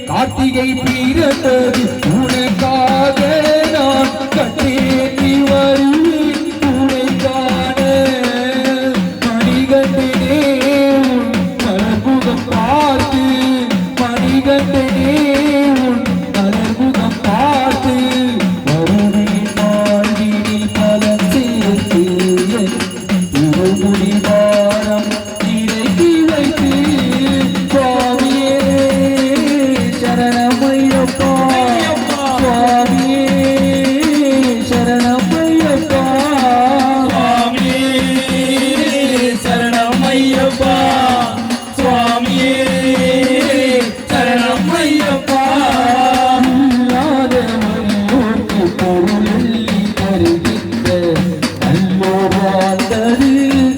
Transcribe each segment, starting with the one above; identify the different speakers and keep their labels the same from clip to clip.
Speaker 1: கார்த்திகை பிறந்தது உனக்காக நான் கண்டேன் நீ வருவேன் உனை காண மணிகண்டனே உன் மலர்முகம் பார்த்து மணிகண்டனே உன் மலர்முகம் பார்த்து வருவேன் வாழ்வினில் பலன் சேர்த்து திருமுடி வாரம் இறக்கி வைத்து சுவாமியே சரணமையப்பா சுவாமியே சரணமையப்பா
Speaker 2: சுவாமியே சரணமையப்பா சுவாமியே சரணமையப்பா
Speaker 1: இல்லாதவருக்கு பொருளி தருகின்ற நல்லோர் வாழ்ந்தது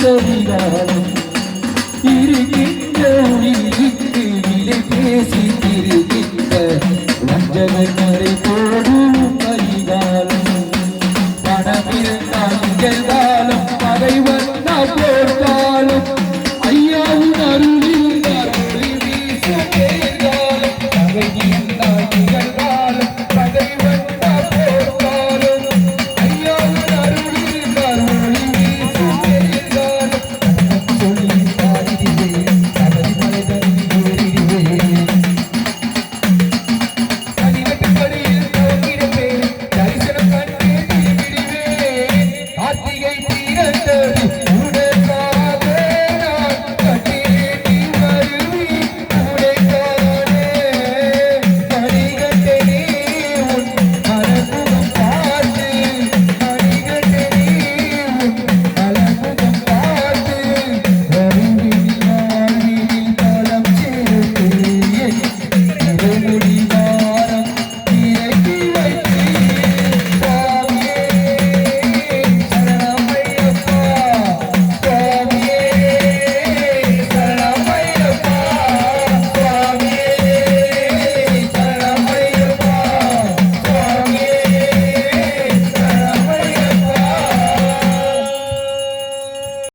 Speaker 1: கரிகாலம் இருக்கின்ற உயிருக்கு விலை பேசி